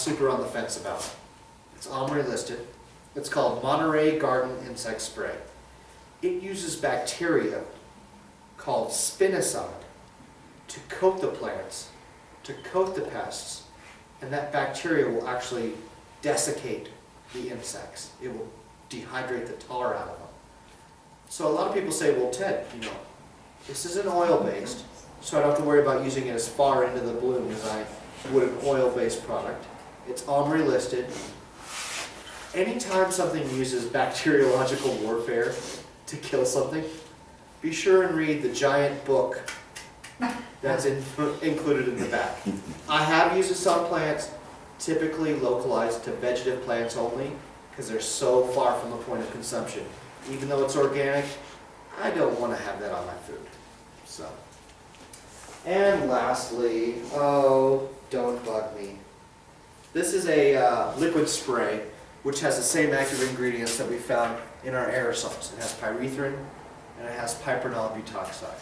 super on the fence about. It's OMRI listed. It's called Monterey Garden Insect Spray. It uses bacteria called spinosad to coat the plants, to coat the pests, and that bacteria will actually desiccate the insects. It will dehydrate the tar out of them. So a lot of people say, well, Ted, this isn't oil-based, so I don't have to worry about using it as far into the bloom as I would an oil-based product. It's OMRI listed. Anytime something uses bacteriological warfare to kill something, be sure and read the giant book that's included in the back. I have used this on plants, typically localized to vegetative plants only, because they're so far from the point of consumption. Even though it's organic, I don't want to have that on my food. So, and lastly, oh, don't bug me. This is a liquid spray which has the same active ingredients that we found in our aerosols. It has pyrethrin and it has piperonal butoxide.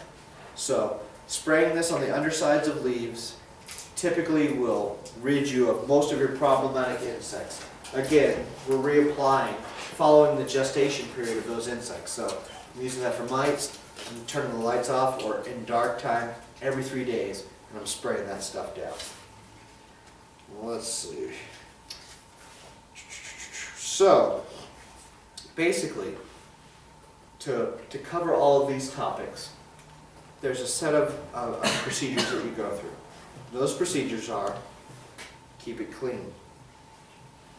So spraying this on the undersides of leaves typically will rid you of most of your problematic insects. Again, we're reapplying following the gestation period of those insects. So I'm using that for mites, I'm turning the lights off, or in dark time every 3 days, and I'm spraying that stuff down. Let's see. So, basically, to cover all of these topics, there's a set of procedures that you go through. Those procedures are: keep it clean,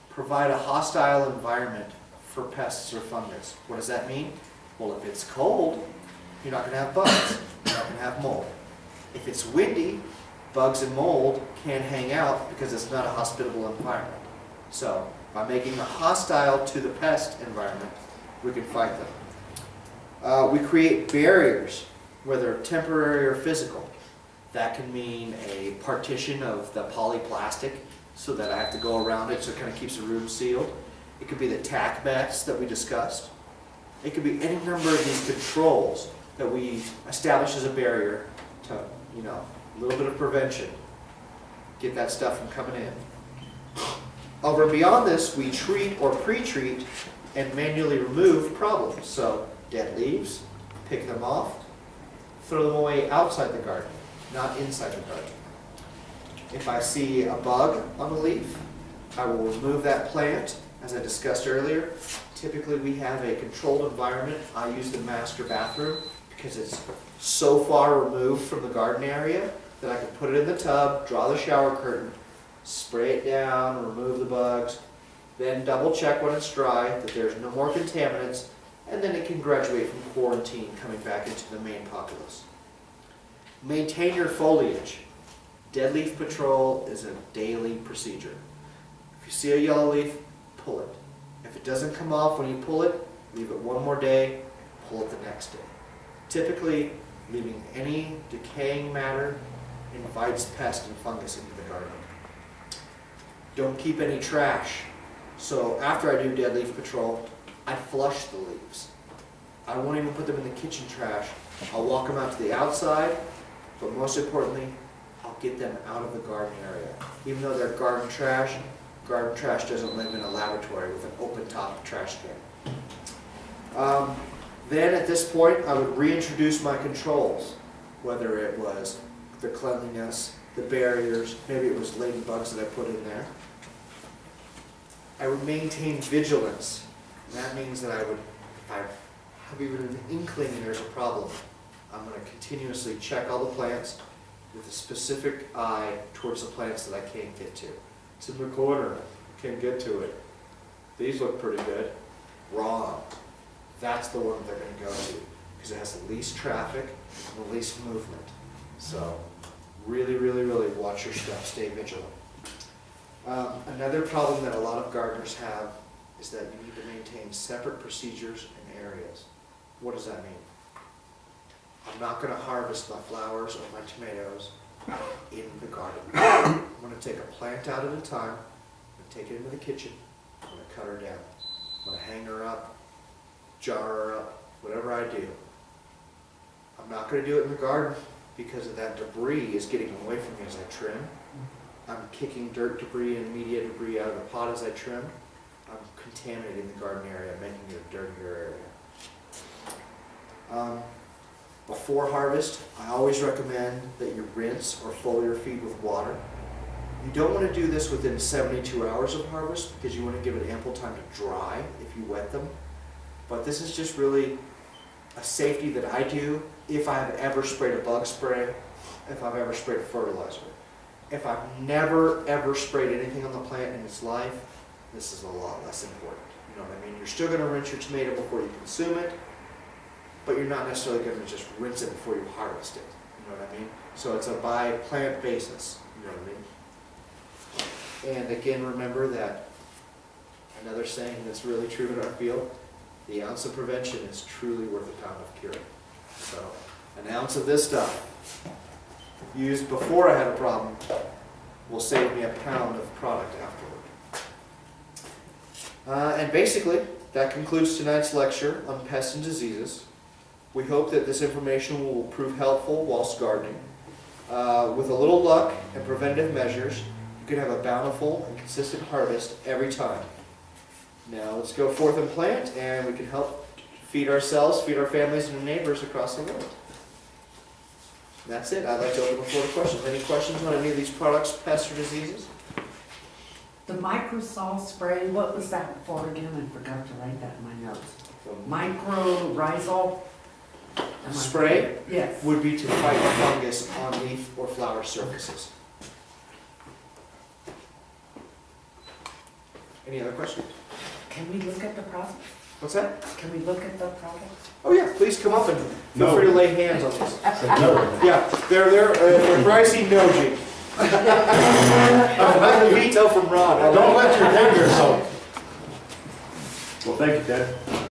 provide a hostile environment for pests or fungus. What does that mean? Well, if it's cold, you're not going to have bugs, you're not going to have mold. If it's windy, bugs and mold can't hang out because it's not a hospitable environment. So, by making it hostile to the pest environment, we can fight them. We create barriers, whether temporary or physical. That can mean a partition of the polyplastic so that I have to go around it so it kind of keeps the room sealed. It could be the tack mats that we discussed. It could be any number of these controls that we establish as a barrier to, a little bit of prevention. Get that stuff from coming in. Over and beyond this, we treat or pre-treat and manually remove problems. So dead leaves, pick them off, throw them away outside the garden, not inside the garden. If I see a bug on a leaf, I will remove that plant, as I discussed earlier. Typically we have a controlled environment. I use the master bathroom because it's so far removed from the garden area that I can put it in the tub, draw the shower curtain, spray it down, remove the bugs, then double check when it's dry that there's no more contaminants, and then it can graduate from quarantine coming back into the main populace. Maintain your foliage. Dead leaf patrol is a daily procedure. If you see a yellow leaf, pull it. If it doesn't come off when you pull it, leave it one more day, pull it the next day. Typically, leaving any decaying matter invites pest and fungus into the garden. Don't keep any trash. So after I do dead leaf patrol, I flush the leaves. I won't even put them in the kitchen trash. I'll walk them out to the outside, but most importantly, I'll get them out of the garden area. Even though they're garden trash doesn't live in a laboratory with an open top trash can. Then at this point, I would reintroduce my controls, whether it was the cleanliness, the barriers, maybe it was ladybugs that I put in there. I would maintain vigilance. And that means that if I have even an inkling there's a problem, I'm going to continuously check all the plants with a specific eye towards the plants that I can't get to. It's in the corner, can't get to it. These look pretty good. Wrong. That's the one they're going to go to because it has the least traffic and the least movement. So really, really, really watch your step, stay vigilant. Another problem that a lot of gardeners have is that you need to maintain separate procedures and areas. What does that mean? I'm not going to harvest my flowers or my tomatoes in the garden. I'm going to take a plant out at a time, I'm going to take it into the kitchen, I'm going to cut her down. I'm going to hang her up, jar her up, whatever I do. I'm not going to do it in the garden because of that debris is getting away from me as I trim. I'm kicking dirt debris and media debris out of the pot as I trim. I'm contaminating the garden area, making it a dirtier area. Before harvest, I always recommend that you rinse or foliar your feed with water. You don't want to do this within 72 hours of harvest because you want to give it ample time to dry if you wet them. But this is just really a safety that I do if I've ever sprayed a bug spray, if I've ever sprayed a fertilizer. If I've never ever sprayed anything on the plant in its life, this is a lot less important. You know what I mean? You're still going to rinse your tomato before you consume it, but you're not necessarily going to just rinse it before you harvest it. You know what I mean? So it's a by plant basis. You know what I mean? And again, remember that another saying that's really true in our field, the ounce of prevention is truly worth a pound of cure. So an ounce of this stuff used before I had a problem will save me a pound of product afterward. And basically, that concludes tonight's lecture on pests and diseases. We hope that this information will prove helpful whilst gardening. With a little luck and preventive measures, you can have a bountiful and consistent harvest every time. Now let's go forth and plant, and we can help feed ourselves, feed our families and neighbors across the world. That's it. I'd like to open the floor to questions. Any questions on any of these products, pests or diseases? The Microsol spray, what was that for again? I forgot to write that in my notes. Mycorrhizal Spray Yes. would be to fight fungus on leaf or flower surfaces. Any other questions? Can we look at the product? What's that? Can we look at the product? Oh yeah, please come up and feel No. free to lay hands on these. No. Yeah, they're pricey Noji. I'm a veto from Ron. Don't let your fingers soak. Well, thank you, Ted.